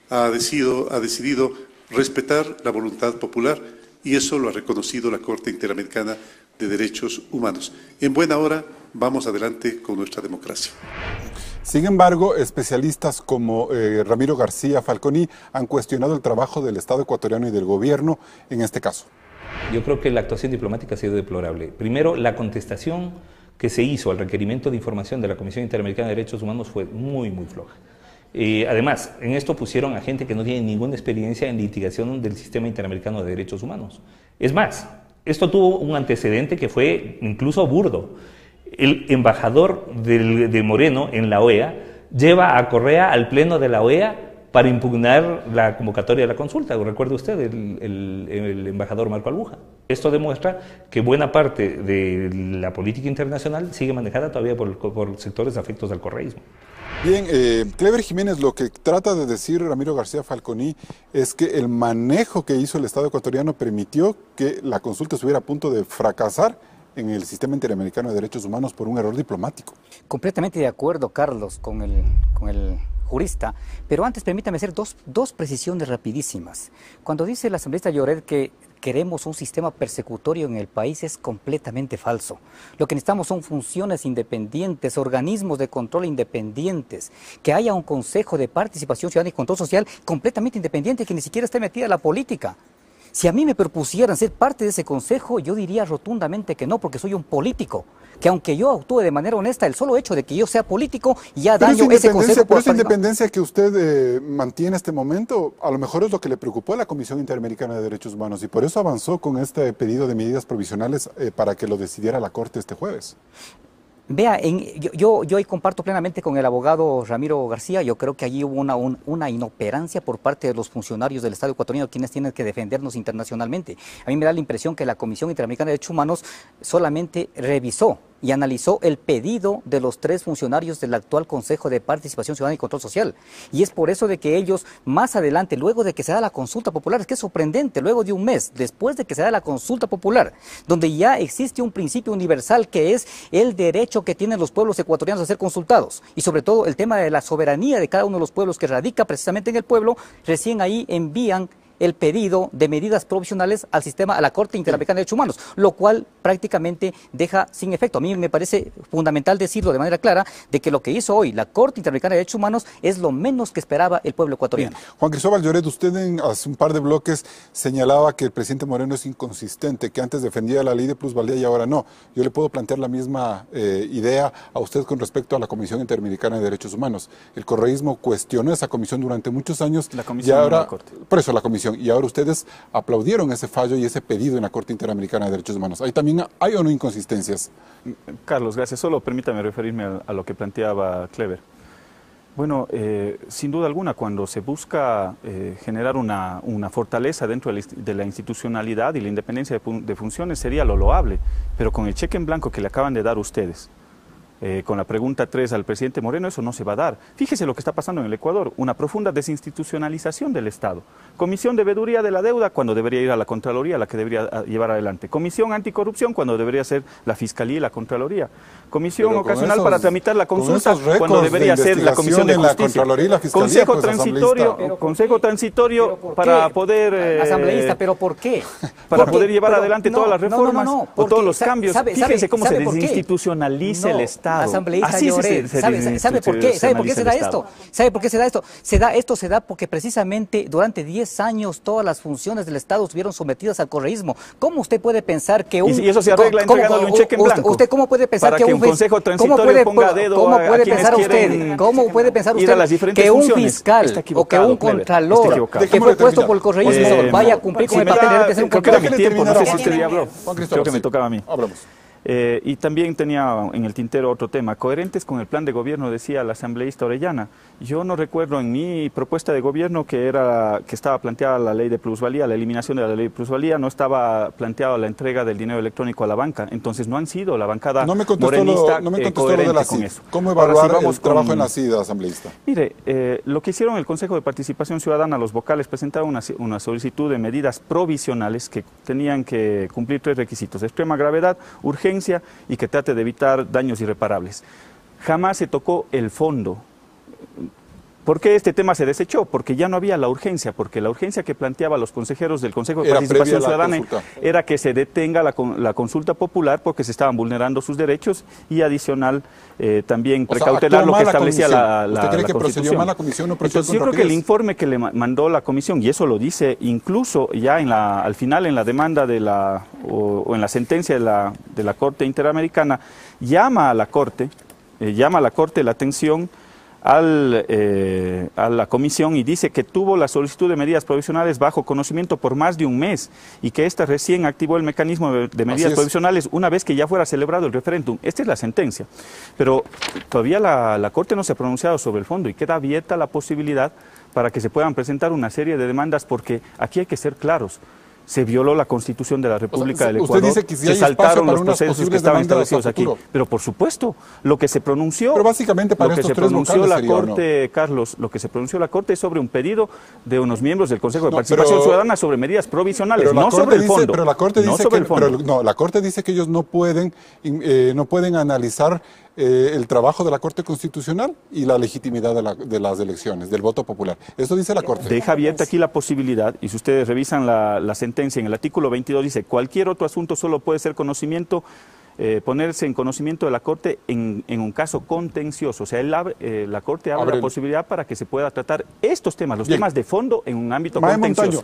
ha decidido respetar la voluntad popular y eso lo ha reconocido la Corte Interamericana de Derechos Humanos. En buena hora, vamos adelante con nuestra democracia. Sin embargo, especialistas como Ramiro García Falconi han cuestionado el trabajo del Estado ecuatoriano y del gobierno en este caso. Yo creo que la actuación diplomática ha sido deplorable. Primero, la contestación que se hizo al requerimiento de información de la Comisión Interamericana de Derechos Humanos fue muy floja. Además, en esto pusieron a gente que no tiene ninguna experiencia en litigación del sistema interamericano de derechos humanos. Es más, esto tuvo un antecedente que fue incluso burdo. El embajador de Moreno en la OEA lleva a Correa al pleno de la OEA para impugnar la convocatoria de la consulta. Recuerde usted, el embajador Marco Albuja. Esto demuestra que buena parte de la política internacional sigue manejada todavía por sectores afectos al correísmo. Bien, Clever Jiménez, lo que trata de decir Ramiro García Falconi es que el manejo que hizo el Estado ecuatoriano permitió que la consulta estuviera a punto de fracasar en el sistema interamericano de derechos humanos por un error diplomático. Completamente de acuerdo, Carlos, con el jurista, pero antes permítame hacer dos precisiones rapidísimas. Cuando dice el asambleísta Lloret que queremos un sistema persecutorio en el país, es completamente falso. Lo que necesitamos son funciones independientes, organismos de control independientes, que haya un consejo de participación ciudadana y control social completamente independiente que ni siquiera esté metida en la política. Si a mí me propusieran ser parte de ese consejo, yo diría rotundamente que no, porque soy un político, que aunque yo actúe de manera honesta, el solo hecho de que yo sea político ya daño ese consejo. Pero esa independencia que usted mantiene en este momento, a lo mejor es lo que le preocupó a la Comisión Interamericana de Derechos Humanos y por eso avanzó con este pedido de medidas provisionales para que lo decidiera la Corte este jueves. Vea, yo ahí comparto plenamente con el abogado Ramiro García. Yo creo que allí hubo una inoperancia por parte de los funcionarios del Estado ecuatoriano, quienes tienen que defendernos internacionalmente. A mí me da la impresión que la Comisión Interamericana de Derechos Humanos solamente revisó y analizó el pedido de los 3 funcionarios del actual Consejo de Participación Ciudadana y Control Social. Y es por eso de que ellos, más adelante, luego de que se da la consulta popular, es que es sorprendente, luego de un mes, después de que se da la consulta popular, donde ya existe un principio universal que es el derecho que tienen los pueblos ecuatorianos a ser consultados, y sobre todo el tema de la soberanía de cada uno de los pueblos que radica precisamente en el pueblo, recién ahí envían el pedido de medidas provisionales al sistema, a la Corte Interamericana de Derechos Humanos, lo cual prácticamente deja sin efecto. A mí me parece fundamental decirlo de manera clara, de que lo que hizo hoy la Corte Interamericana de Derechos Humanos es lo menos que esperaba el pueblo ecuatoriano. Bien. Juan Cristóbal Lloret, usted hace un par de bloques señalaba que el presidente Moreno es inconsistente, que antes defendía la ley de plusvalía y ahora no. Yo le puedo plantear la misma idea a usted con respecto a la Comisión Interamericana de Derechos Humanos. El correísmo cuestionó esa comisión durante muchos años. La comisión y ahora, de la Corte. por eso la comisión. Y ahora ustedes aplaudieron ese fallo y ese pedido en la Corte Interamericana de Derechos Humanos. ¿Ahí también hay o no inconsistencias? Carlos, gracias. Solo permítame referirme a lo que planteaba Clever. Bueno, sin duda alguna, cuando se busca generar una fortaleza dentro de la institucionalidad y la independencia de funciones, sería lo loable, pero con el cheque en blanco que le acaban de dar ustedes, con la pregunta 3 al presidente Moreno, eso no se va a dar. Fíjese lo que está pasando en el Ecuador, una profunda desinstitucionalización del Estado. Comisión de Veeduría de la Deuda, cuando debería ir a la Contraloría, la que debería llevar adelante. Comisión Anticorrupción, cuando debería ser la Fiscalía y la Contraloría. Comisión ocasional para tramitar la consulta, cuando debería ser la Comisión de Justicia. Consejo transitorio, Consejo transitorio para poder... asambleísta, ¿pero por qué? Para poder llevar adelante todas las reformas o todos los cambios. Fíjense cómo se desinstitucionaliza el Estado. Asambleísta Lloret, ¿sabe por qué? ¿Sabe por qué se da esto? ¿Sabe por qué se da esto? Se da porque precisamente durante 10 años todas las funciones del Estado estuvieron sometidas al correísmo. ¿Cómo usted puede pensar que un... Y eso se arregla entregándole un cheque en blanco. ¿Usted cómo puede pensar para que un consejo transitorio ponga a dedo a quienes quieren ¿Cómo puede pensar usted que un fiscal o que un contralor que fue puesto por el correísmo vaya a cumplir con el papel de ser un contralor? Creo que era mi tiempo, no sé si usted ya habló. Creo que me tocaba a mí. Hablamos. Y también tenía en el tintero otro tema, coherentes con el plan de gobierno, decía la asambleísta Orellana. Yo no recuerdo en mi propuesta de gobierno que estaba planteada la ley de plusvalía, la eliminación de la ley de plusvalía, no estaba planteada la entrega del dinero electrónico a la banca. Entonces no han sido la bancada morenista coherente con eso. ¿Cómo evaluar el trabajo en la CIDA, asambleísta? Mire, lo que hicieron el Consejo de Participación Ciudadana, los vocales presentaron una solicitud de medidas provisionales que tenían que cumplir 3 requisitos: extrema gravedad, urgencia y que trate de evitar daños irreparables. Jamás se tocó el fondo. ¿Por qué este tema se desechó? Porque ya no había la urgencia, porque la urgencia que planteaban los consejeros del Consejo de Participación Ciudadana era que se detenga la consulta popular porque se estaban vulnerando sus derechos y adicional también precautelar lo que establecía la ¿Usted cree que Constitución. procedió mal la comisión? ¿No procedió? Entonces yo creo que el informe que le mandó la comisión, y eso lo dice incluso ya al final en la demanda o en la sentencia de la Corte Interamericana, llama a la Corte la atención a la comisión y dice que tuvo la solicitud de medidas provisionales bajo conocimiento por más de un mes y que ésta recién activó el mecanismo de medidas provisionales una vez que ya fuera celebrado el referéndum. Esta es la sentencia, pero todavía la Corte no se ha pronunciado sobre el fondo y queda abierta la posibilidad para que se puedan presentar una serie de demandas, porque aquí hay que ser claros. Se violó la Constitución de la República del Ecuador, usted dice que si se hay saltaron los unas procesos que estaban establecidos aquí. Pero por supuesto, lo que se pronunció, pero básicamente para estos tres vocales la Corte, ¿no? Carlos, lo que se pronunció la Corte es sobre un pedido de unos miembros del Consejo de Participación Ciudadana sobre medidas provisionales, no sobre el fondo. Pero la Corte dice la Corte dice que ellos no pueden analizar el trabajo de la Corte Constitucional y la legitimidad de las elecciones, del voto popular. Eso dice la Corte. Deja abierta aquí la posibilidad, y si ustedes revisan la sentencia, en el artículo 22 dice: cualquier otro asunto solo puede ser ponerse en conocimiento de la Corte en un caso contencioso. O sea, la Corte abre la posibilidad para que se pueda tratar estos temas, los temas de fondo, en un ámbito contencioso.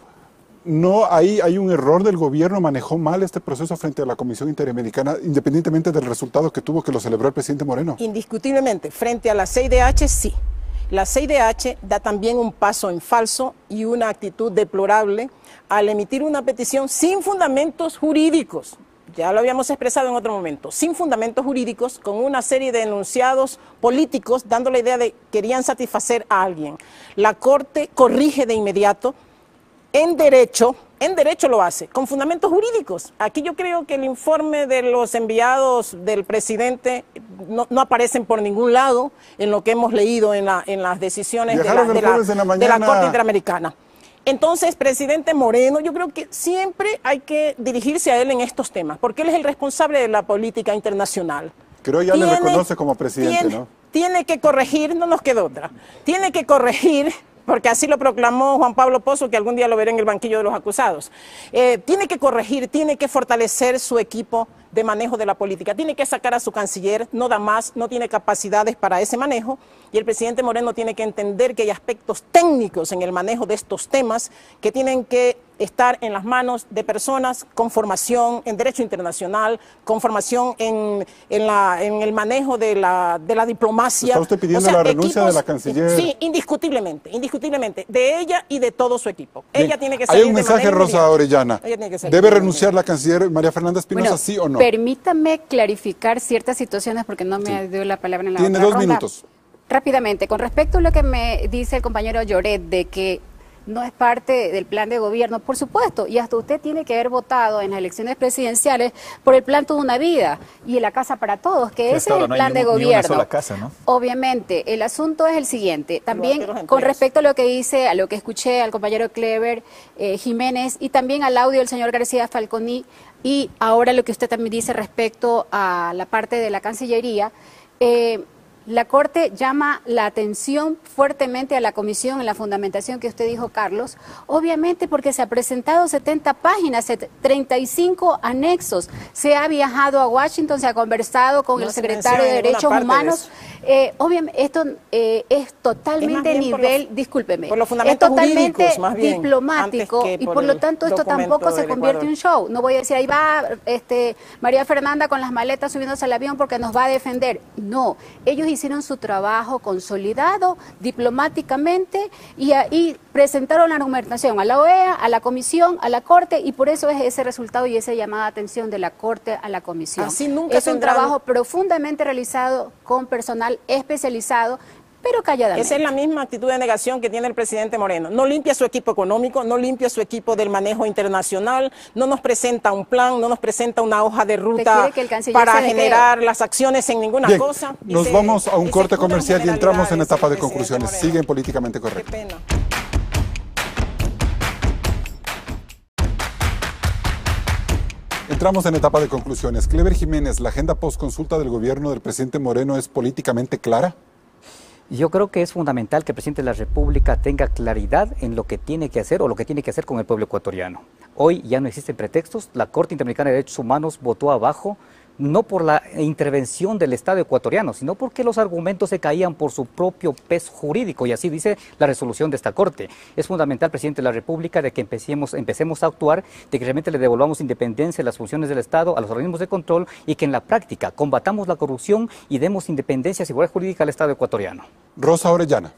No, hay un error del gobierno, manejó mal este proceso frente a la Comisión Interamericana, independientemente del resultado que tuvo, que lo celebró el presidente Moreno. Indiscutiblemente, frente a la CIDH, sí. La CIDH da también un paso en falso y una actitud deplorable al emitir una petición sin fundamentos jurídicos. Ya lo habíamos expresado en otro momento, sin fundamentos jurídicos, con una serie de enunciados políticos, dando la idea de que querían satisfacer a alguien. La Corte corrige de inmediato. En derecho lo hace, con fundamentos jurídicos. Aquí yo creo que el informe de los enviados del presidente no aparecen por ningún lado en lo que hemos leído en las decisiones de la Corte Interamericana. Entonces, presidente Moreno, yo creo que siempre hay que dirigirse a él en estos temas, porque él es el responsable de la política internacional. Creo ya le reconoce como presidente, ¿no? Tiene que corregir, no nos queda otra, tiene que corregir porque así lo proclamó Juan Pablo Pozo, que algún día lo veré en el banquillo de los acusados. Tiene que corregir, tiene que fortalecer su equipo de manejo de la política, tiene que sacar a su canciller, no da más, no tiene capacidades para ese manejo, y el presidente Moreno tiene que entender que hay aspectos técnicos en el manejo de estos temas que tienen que estar en las manos de personas con formación en derecho internacional, con formación en el manejo de la diplomacia. ¿Está usted pidiendo la renuncia de la canciller? Sí, indiscutiblemente, de ella y de todo su equipo. Bien. Ella tiene que salir. Hay un mensaje, Rosa Orellana. ¿Debe renunciar la canciller María Fernanda Espinosa, sí o no? Permítame clarificar ciertas situaciones porque no me dio la palabra en la Tiene otra 2 ronda. minutos. Rápidamente, con respecto a lo que me dice el compañero Lloret de que no es parte del plan de gobierno, por supuesto, y hasta usted tiene que haber votado en las elecciones presidenciales por el plan Toda una Vida y la Casa para Todos, que ese es el plan de gobierno. Ni una sola casa, ¿no? Obviamente, el asunto es el siguiente, también con respecto a lo que dice, a lo que escuché al compañero Clever Jiménez y también al audio del señor García Falconi y ahora lo que usted también dice respecto a la parte de la Cancillería, la Corte llama la atención fuertemente a la comisión en la fundamentación que usted dijo, Carlos, obviamente porque se ha presentado 70 páginas, 35 anexos, se ha viajado a Washington, se ha conversado con el secretario de Derechos Humanos. Obviamente, esto es totalmente nivel, discúlpeme, es totalmente diplomático y por lo tanto esto tampoco se convierte en un show. No voy a decir, ahí va María Fernanda con las maletas subiéndose al avión porque nos va a defender. No, ellos hicieron su trabajo consolidado diplomáticamente y ahí presentaron la argumentación a la OEA, a la Comisión, a la Corte y por eso es ese resultado y esa llamada de atención de la Corte a la Comisión. Así nunca es un trabajo profundamente realizado con personal especializado, pero calladamente. Esa es la misma actitud de negación que tiene el presidente Moreno. No limpia su equipo económico, no limpia su equipo del manejo internacional, no nos presenta un plan, no nos presenta una hoja de ruta para generar las acciones en ninguna cosa. Nos vamos a un corte comercial y entramos en etapa de conclusiones. Siguen Políticamente Correcto. Qué pena. Entramos en etapa de conclusiones. Clever Jiménez, ¿la agenda post-consulta del gobierno del presidente Moreno es políticamente clara? Yo creo que es fundamental que el presidente de la República tenga claridad en lo que tiene que hacer o lo que tiene que hacer con el pueblo ecuatoriano. Hoy ya no existen pretextos, la Corte Interamericana de Derechos Humanos votó abajo, no por la intervención del Estado ecuatoriano, sino porque los argumentos se caían por su propio peso jurídico, y así dice la resolución de esta Corte. Es fundamental, presidente de la República, de que empecemos a actuar, de que realmente le devolvamos independencia a las funciones del Estado, a los organismos de control, y que en la práctica combatamos la corrupción y demos independencia y seguridad jurídica al Estado ecuatoriano. Rosa Orellana.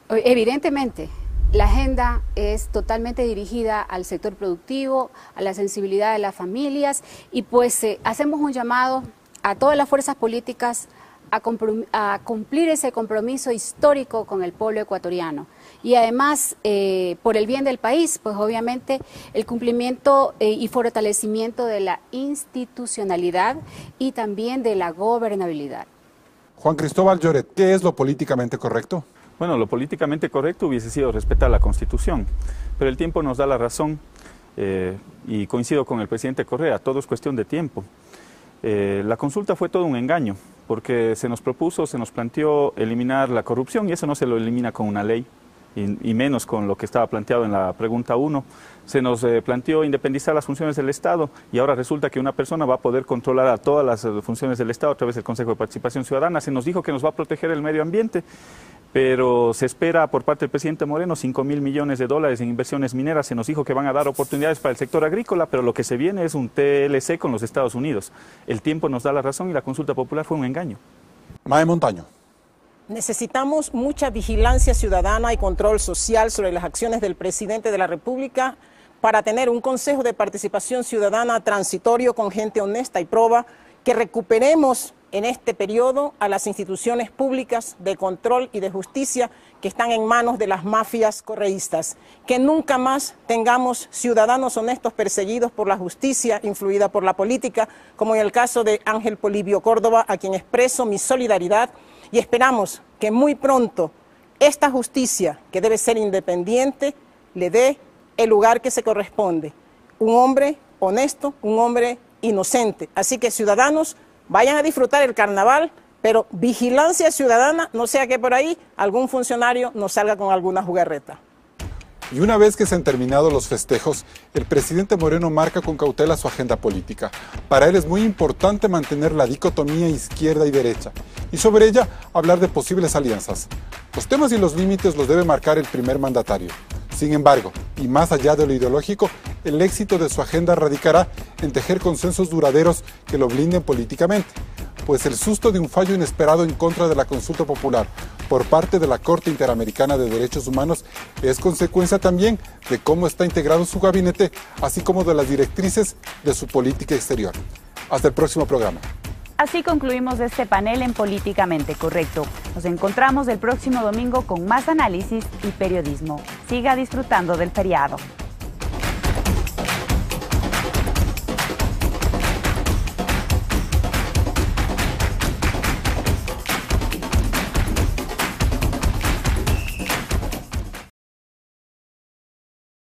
Evidentemente, la agenda es totalmente dirigida al sector productivo, a la sensibilidad de las familias y pues hacemos un llamado a todas las fuerzas políticas a cumplir ese compromiso histórico con el pueblo ecuatoriano. Y además, por el bien del país, pues obviamente el cumplimiento y fortalecimiento de la institucionalidad y también de la gobernabilidad. Juan Cristóbal Lloret, ¿qué es lo políticamente correcto? Bueno, lo políticamente correcto hubiese sido respetar la Constitución, pero el tiempo nos da la razón y coincido con el presidente Correa, todo es cuestión de tiempo. La consulta fue todo un engaño, porque se nos planteó eliminar la corrupción y eso no se lo elimina con una ley. Y menos con lo que estaba planteado en la pregunta 1. Se nos planteó independizar las funciones del Estado y ahora resulta que una persona va a poder controlar a todas las funciones del Estado a través del Consejo de Participación Ciudadana. Se nos dijo que nos va a proteger el medio ambiente, pero se espera por parte del presidente Moreno 5.000 millones de dólares en inversiones mineras. Se nos dijo que van a dar oportunidades para el sector agrícola, pero lo que se viene es un TLC con los Estados Unidos. El tiempo nos da la razón y la consulta popular fue un engaño. Mae Montaño. Necesitamos mucha vigilancia ciudadana y control social sobre las acciones del presidente de la República para tener un Consejo de Participación Ciudadana transitorio con gente honesta y proba, que recuperemos en este periodo a las instituciones públicas de control y de justicia que están en manos de las mafias correístas, que nunca más tengamos ciudadanos honestos perseguidos por la justicia influida por la política, como en el caso de Ángel Polibio Córdoba, a quien expreso mi solidaridad. Y esperamos que muy pronto esta justicia, que debe ser independiente, le dé el lugar que se corresponde. Un hombre honesto, un hombre inocente. Así que ciudadanos, vayan a disfrutar el carnaval, pero vigilancia ciudadana, no sea que por ahí algún funcionario nos salga con alguna jugarreta. Y una vez que se han terminado los festejos, el presidente Moreno marca con cautela su agenda política. Para él es muy importante mantener la dicotomía izquierda y derecha, y sobre ella hablar de posibles alianzas. Los temas y los límites los debe marcar el primer mandatario. Sin embargo, y más allá de lo ideológico, el éxito de su agenda radicará en tejer consensos duraderos que lo blinden políticamente, pues el susto de un fallo inesperado en contra de la consulta popular por parte de la Corte Interamericana de Derechos Humanos es consecuencia también de cómo está integrado su gabinete, así como de las directrices de su política exterior. Hasta el próximo programa. Así concluimos este panel en Políticamente Correcto. Nos encontramos el próximo domingo con más análisis y periodismo. Siga disfrutando del feriado.